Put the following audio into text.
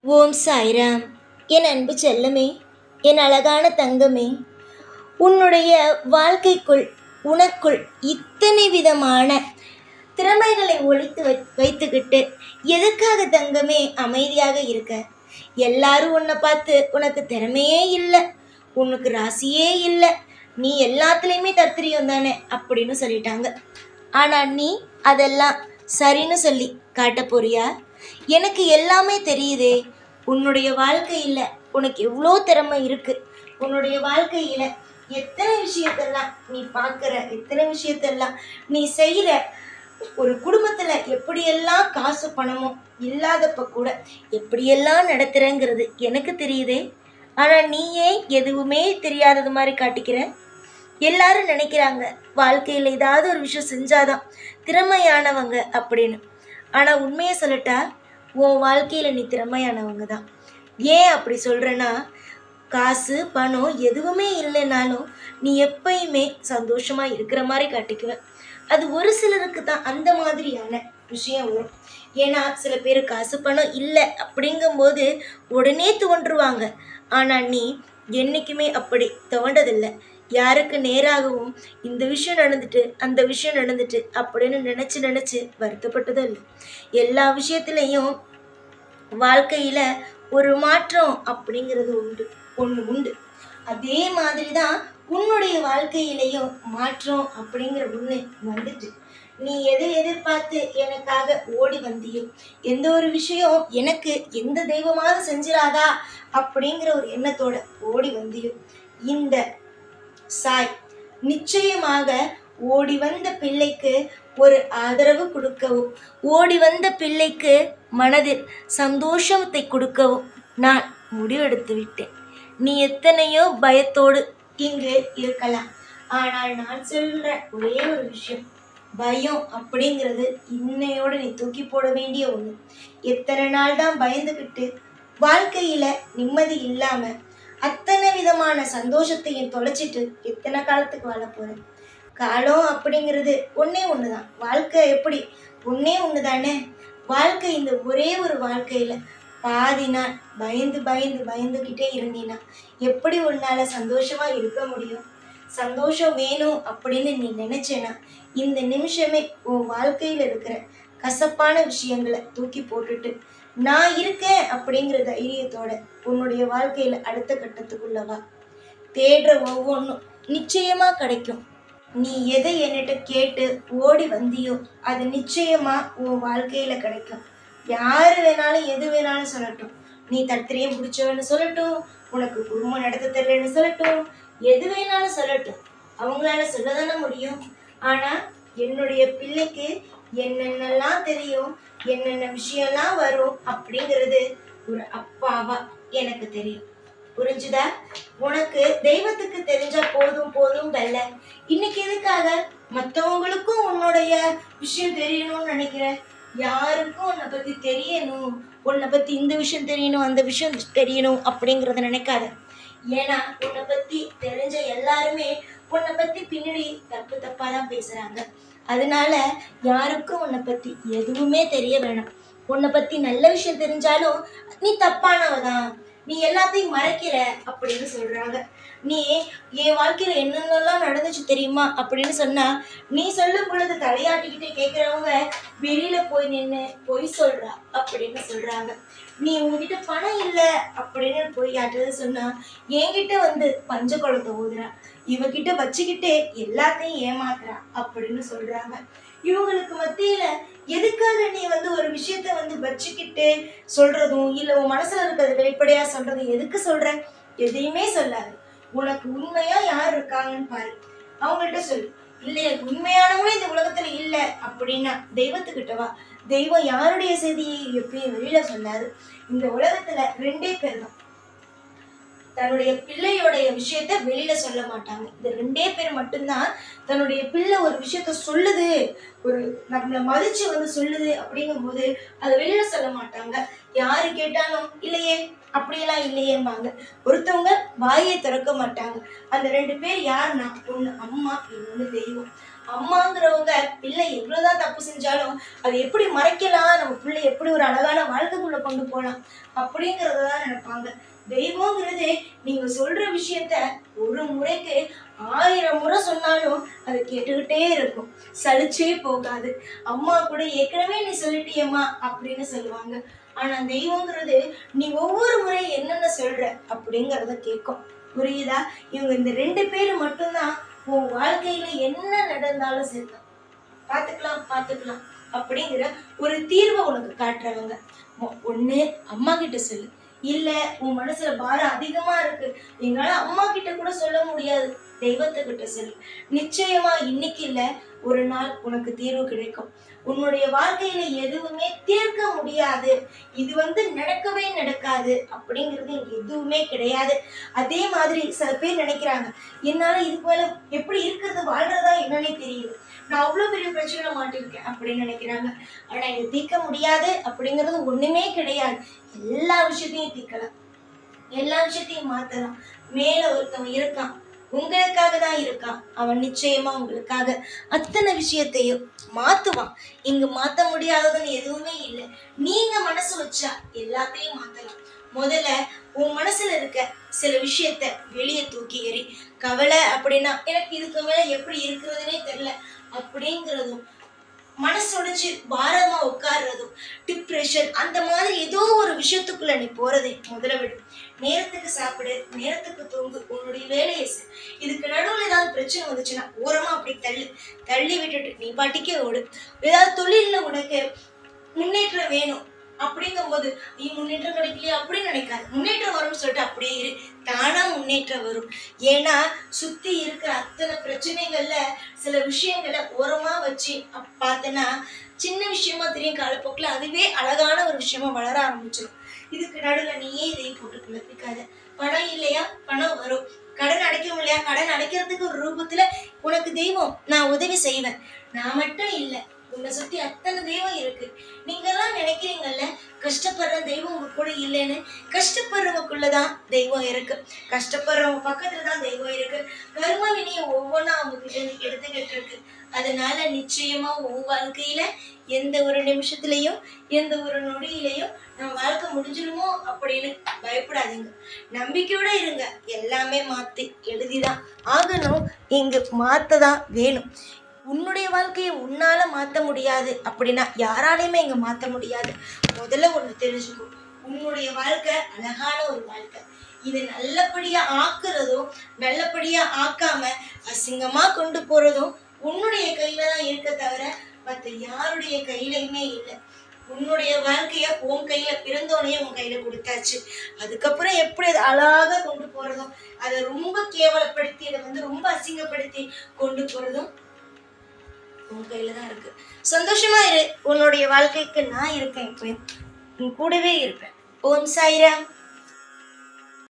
ஓம் சாய்ராம். என் அன்பு செல்லமே, என் அழகான தங்கமே, உன்னுடைய வாழ்க்கைக்குள் உனக்குள் இத்தனை விதமான திறமைகளை ஒழித்து வைத்துக்கிட்டு எதுக்காக தங்கமே அமைதியாக இருக்க? எல்லாரும் உன்னை பார்த்து உனக்கு திறமையே இல்லை, உனக்கு ராசியே இல்லை, நீ எல்லாத்துலேயுமே தத்திரியம் தானே அப்படின்னு சொல்லிட்டாங்க. ஆனால் நீ அதெல்லாம் சரின்னு சொல்லி காட்ட போறியா? எனக்கு எல்லாமே தெரியுதே. உன்னுடைய வாழ்க்கையில் உனக்கு எவ்வளோ திறமை இருக்குது. உன்னுடைய வாழ்க்கையில் எத்தனை விஷயத்தெல்லாம் நீ பார்க்குற, எத்தனை விஷயத்தெல்லாம் நீ செய்கிற. ஒரு குடும்பத்தில் எப்படியெல்லாம் காசு பணமும் இல்லாதப்ப கூட எப்படியெல்லாம் நடத்துகிறேங்கிறது எனக்கு தெரியுதே. ஆனால் நீயே எதுவுமே தெரியாதது மாதிரி காட்டிக்கிற. எல்லாரும் நினைக்கிறாங்க வாழ்க்கையில் ஏதாவது ஒரு விஷயம் செஞ்சாதான் திறமையானவங்க அப்படின்னு. ஆனால் உண்மையை சொல்லட்டா, உன் வாழ்க்கையில் நீ திறமையானவங்க தான். ஏன் அப்படி சொல்கிறேன்னா, காசு பணம் எதுவுமே இல்லைனாலும் நீ எப்பயுமே சந்தோஷமாக இருக்கிற மாதிரி காட்டிக்குவ. அது ஒரு சிலருக்கு தான் அந்த மாதிரியான விஷயம் வரும். ஏன்னா சில பேர் காசு பணம் இல்லை அப்படிங்கும்போது உடனே துவண்டுருவாங்க. ஆனால் நீ என்றைக்குமே அப்படி துவண்டதில்லை. யாருக்கு நேராகவும் இந்த விஷயம் நடந்துட்டு அந்த விஷயம் நடந்துட்டு அப்படின்னு நினச்சி வருத்தப்பட்டதும் இல்லை. எல்லா விஷயத்துலேயும் வாழ்க்கையில் ஒரு மாற்றம் அப்படிங்கிறது ஒன்று உண்டு. அதே மாதிரி தான் உன்னுடைய வாழ்க்கையிலையும் மாற்றம் அப்படிங்கிற ஒன்று வந்துட்டு, நீ எதை எதிர்பார்த்து எனக்காக ஓடி வந்தியோ, எந்த ஒரு விஷயம் எனக்கு எந்த தெய்வமாவது செஞ்சிடாதா அப்படிங்கிற ஒரு எண்ணத்தோட ஓடி வந்தியோ, இந்த சாய் நிச்சயமாக ஓடி வந்த பிள்ளைக்கு ஒரு ஆதரவு கொடுக்கவும், ஓடி வந்த பிள்ளைக்கு மனதில் சந்தோஷத்தை கொடுக்கவும் நான் முடிவெடுத்து விட்டேன். நீ எத்தனையோ பயத்தோடு இங்கு இருக்கலாம். ஆனால் நான் சொல்ற ஒரே ஒரு விஷயம், பயம் அப்படிங்கிறது இன்னையோடு நீ தூக்கி போட வேண்டிய ஒன்று. எத்தனை நாள் தான் பயந்துக்கிட்டு வாழ்க்கையில நிம்மதி இல்லாம அத்தனை விதமான சந்தோஷத்தையும் தொலைச்சிட்டு எத்தனை காலத்துக்கு வாழ போறேன்? காலம் அப்படிங்கிறது ஒன்னே ஒன்று தான். வாழ்க்கை எப்படி ஒன்னே ஒன்று தானே. வாழ்க்கை இந்த ஒரே ஒரு வாழ்க்கையில பாதி நாள் பயந்துக்கிட்டே இருந்தீன்னா எப்படி உன்னால சந்தோஷமா இருக்க முடியும்? சந்தோஷம் வேணும் அப்படின்னு நீ நினைச்சேன்னா இந்த நிமிஷமே உன் வாழ்க்கையில இருக்கிற கசப்பான விஷயங்களை தூக்கி போட்டுட்டு நான் இருக்கேன் அப்படிங்கிற தைரியத்தோட உன்னுடைய வாழ்க்கையில அடுத்த கட்டத்துக்குள்ளவா. தேடுற ஒவ்வொன்றும் நிச்சயமா கிடைக்கும். நீ எதை என்கிட்ட கேட்டு ஓடி வந்தியோ அது நிச்சயமா உன் வாழ்க்கையில கிடைக்கும். யாரு வேணாலும் எது வேணாலும் சொல்லட்டும், நீ தத்திரியம் பிடிச்சவன்னு சொல்லட்டும், உனக்கு குடும்பம் நடத்த தெரியலன்னு சொல்லட்டும், எது வேணாலும் சொல்லட்டும், அவங்களால சொல்லதானே முடியும். ஆனா என்னுடைய பிள்ளைக்கு என்னென்னலாம் தெரியும், என்னென்ன விஷயம்லாம் வரும் அப்படிங்கிறது ஒரு அப்பாவா எனக்கு தெரியும். புரிஞ்சுதா? உனக்கு தெய்வத்துக்கு தெரிஞ்சா போதும் வெல்ல. இன்னைக்கு எதுக்காக மற்றவங்களுக்கும் உன்னுடைய விஷயம் தெரியணும்னு நினைக்கிற? யாருக்கும் உன்னை பத்தி தெரியணும், உன்னை பத்தி இந்த விஷயம் தெரியணும் அந்த விஷயம் தெரியணும் அப்படிங்கிறத நினைக்காத. ஏன்னா உன்னை பத்தி தெரிஞ்ச எல்லாருமே உன்னை பத்தி பின்னாடி தப்பாதான் பேசுறாங்க. அதனால யாருக்கும் உன்னை பத்தி எதுவுமே தெரிய வேணாம். உன்னை பத்தி நல்ல விஷயம் தெரிஞ்சாலும் நீ தப்பானவதான், நீ எல்லாத்தையும் மறைக்கிற அப்படின்னு சொல்றாங்க. நீ என் வாழ்க்கையில என்னென்னலாம் நடந்துச்சு தெரியுமா அப்படின்னு சொன்னா, நீ சொல்லும் பொழுது தலையாட்டிக்கிட்டே கேட்கிறவங்க வெளியில போய் நின்று பொய் சொல்றா அப்படின்னு சொல்றாங்க. நீ உங்ககிட்ட பணம் இல்லை அப்படின்னு போய் யார்கிட்ட சொன்னா என்கிட்ட வந்து பஞ்ச குளத்தை ஊதுறா, இவகிட்ட வச்சுக்கிட்டே எல்லாத்தையும் ஏமாத்துறா அப்படின்னு சொல்றாங்க. இவங்களுக்கு மத்தியில எதுக்காக நீ வந்து ஒரு விஷயத்த வச்சுக்கிட்டு சொல்றதும் இல்ல உன் மனசுல இருக்கிறத வெளிப்படையா சொல்றதும் எதுக்கு சொல்ற? எதையுமே சொல்லாது. உனக்கு உண்மையா யார் இருக்காங்கன்னு பாரு, அவங்கள்ட்ட சொல்லு. இல்லையா உண்மையானவங்களும் இந்த உலகத்துல இல்ல அப்படின்னா தெய்வத்துக்கிட்ட வா. தெய்வம் யாருடைய செய்தியை எப்பயும் வெளியில சொல்லாது. இந்த உலகத்துல 2 பேர் தான் தன்னுடைய பிள்ளையோடைய விஷயத்த வெளியில சொல்ல மாட்டாங்க. இந்த 2 பேர் மட்டும்தான் தன்னுடைய பிள்ளை ஒரு விஷயத்த சொல்லுது, ஒரு நம்மளை மதிச்சு சொல்லுது அப்படிங்கும் போது அதை வெளியில சொல்ல மாட்டாங்க. யாரு கேட்டாலும் இல்லையே அப்படியெல்லாம் இல்லையேம்பாங்க. ஒருத்தவங்க வாயை திறக்க மாட்டாங்க. அந்த 2 பேர் யாருன்னா, ஒண்ணு அம்மா, இன்னொன்னு தெய்வம். அம்மாங்கிறவங்க பிள்ளை எவ்வளவுதான் தப்பு செஞ்சாலும் அதை எப்படி மறைக்கலாம், நம்ம பிள்ளை எப்படி ஒரு அழகான வாழ்க்கைக்குள்ள கொண்டு போகலாம் அப்படிங்கறதான் நினைப்பாங்க. தெய்வங்கிறது நீங்க சொல்ற விஷயத்த ஒரு முறைக்கு 1000 முறை சொன்னாலும் அதை கேட்டுக்கிட்டே இருக்கும், சலிச்சே போகாது. அம்மா கூட ஏற்கனவே நீ சொல்லிட்டியம்மா அப்படின்னு சொல்லுவாங்க. ஆனா தெய்வங்கிறது நீ ஒவ்வொரு முறை என்னென்ன சொல்ற அப்படிங்கறத கேட்கும். புரியுதா? இவங்க இந்த 2 பேரு மட்டும்தான் உன் வாழ்க்கையில என்ன நடந்தாலும் சேர்த்தான் பாத்துக்கலாம் அப்படிங்கிற ஒரு தீர்வை உனக்கு காட்டுறவங்க. ஒண்ணு அம்மா கிட்ட சொல்லு, இல்ல உன் மனசுல பாரம் அதிகமா இருக்கு, எங்களால அம்மா கிட்ட கூட சொல்ல முடியாது, தெய்வத்துக்கிட்ட சொல்லு. நிச்சயமா இன்னைக்கு இல்ல ஒரு நாள் உனக்கு தீர்வு கிடைக்கும். உன்னுடைய வாழ்க்கையில எதுவுமே தீர்க்க முடியாது, இது நடக்கவே நடக்காது அப்படிங்கிறது இங்க எதுவுமே கிடையாது. அதே மாதிரி சில பேர் நினைக்கிறாங்க, என்னால இதுக்கு மேல எப்படி இருக்கிறது வாழ்றதா என்னன்னே தெரியல, நான் அவ்வளவு பெரிய பிரச்சனை மாட்டிருக்கேன் அப்படின்னு நினைக்கிறாங்க. ஆனா இது தீர்க்க முடியாது அப்படிங்கிறது ஒண்ணுமே கிடையாது. எல்லா விஷயத்தையும் தீர்க்கலாம், எல்லா விஷயத்தையும் மாத்தலாம். மேல ஒருத்தவன் இருக்கான், உங்களுக்காக தான் இருக்கான். அவன் நிச்சயமா உங்களுக்காக அத்தனை விஷயத்தையும் மாத்துவான். இங்க மாத்த முடியாததுன்னு எதுவுமே இல்லை. நீங்க மனசு வச்சா எல்லாத்தையும் மாத்தலாம். முதல்ல உன் மனசுல இருக்க சில விஷயத்த வெளியே தூக்கி எறி. கவலை அப்படின்னா எனக்கு இதுக்கு மேல எப்படி இருக்கிறதுனே தெரியல அப்படிங்கிறதும், மனசு உடைச்சு பாரமா உட்கார்றதும், டிப்ரெஷன் அந்த மாதிரி ஏதோ ஒரு விஷயத்துக்குள்ள நீ போறதை முதல்ல விடு. நேரத்துக்கு சாப்பிடு, நேரத்துக்கு தூங்கு, உன்னுடைய வேலையை செய். இதுக்கு நடுவில் ஏதாவது பிரச்சனை வந்துச்சுன்னா ஓரமா அப்படி தள்ளி விட்டுட்டு நீ பாட்டிக்கே ஓடு. ஏதாவது தொழில்ல உனக்கு முன்னேற்றம் வேணும் அப்படிங்கும் போது நீ முன்னேற்றம் கிடைக்கலையா அப்படின்னு நினைக்காது. முன்னேற்றம் வரும்னு சொல்லிட்டு அப்படியே இரு, தானா முன்னேற்றம் வரும். ஏன்னா சுத்தி இருக்கிற அத்தனை பிரச்சனைகள்ல சில விஷயங்களை ஓரமா வச்சு பார்த்தனா சின்ன விஷயமா தெரியும், காலப்போக்கில் அதுவே அழகான ஒரு விஷயமா வளர ஆரம்பிச்சிடும். இதுக்கு நடுவில் நீயே இதையும் போட்டு குழப்பிக்காத. பணம் இல்லையா, பணம் வரும். கடன் அடைக்கவும் இல்லையா, கடன் அடைக்கிறதுக்கு ஒரு ரூபத்துல உனக்கு தெய்வம் நான் உதவி செய்வேன். நான் மட்டும் இல்லை, உன்னை சுத்தி அத்தனை தெய்வம் இருக்கு. நீங்க எல்லாம் நினைக்கிறீங்கல்ல கஷ்டப்படுற தெய்வம் உங்க கூட இல்லைன்னு. கஷ்டப்படுறவங்களுக்குள்ளதான் தெய்வம் இருக்கு, கஷ்டப்படுறவங்க பக்கத்துலதான் தெய்வம் இருக்கு. கர்ம வினையை ஒவ்வொன்னா அவங்க கிட்ட எடுத்துக்கிட்டு இருக்கு. அதனால நிச்சயமா உன் வாழ்க்கையில எந்த ஒரு நிமிஷத்துலயும் எந்த ஒரு நொடியிலையும் நம்ம வாழ்க்கை முடிஞ்சிருமோ அப்படின்னு பயப்படாதீங்க. நம்பிக்கையோட இருங்க. எல்லாமே மாத்தி எழுதிதான் ஆகணும், இங்கு மாத்ததான் வேணும். உன்னுடைய வாழ்க்கையை உன்னால மாத்த முடியாது அப்படின்னா யாராலையுமே இங்க மாத்த முடியாது. முதல்ல ஒண்ணு தெரிஞ்சுக்கோ, உன்னுடைய வாழ்க்கை அழகான ஒரு வாழ்க்கை. இது நல்லபடியா ஆக்குறதும் நல்லபடியா ஆக்காம அசிங்கமா கொண்டு போறதும் உன்னுடைய கையில தான் இருக்க தவிர மற்ற யாருடைய கையிலையுமே இல்லை. உன்னுடைய வாழ்க்கைய உன் கையில பிறந்தோனையே உன் கையில கொடுத்தாச்சு. அதுக்கப்புறம் எப்படி அதை அழகா கொண்டு போறதும், அதை ரொம்ப கேவலப்படுத்தி அதை ரொம்ப அசிங்கப்படுத்தி கொண்டு போறதும் உன் கையில தான் இருக்கு. சந்தோஷமா இரு, உன்னுடைய வாழ்க்கைக்கு நான் இருக்கேன், எப்பயும் உன் கூடவே இருப்பேன். ஓம் சாய்ராம்.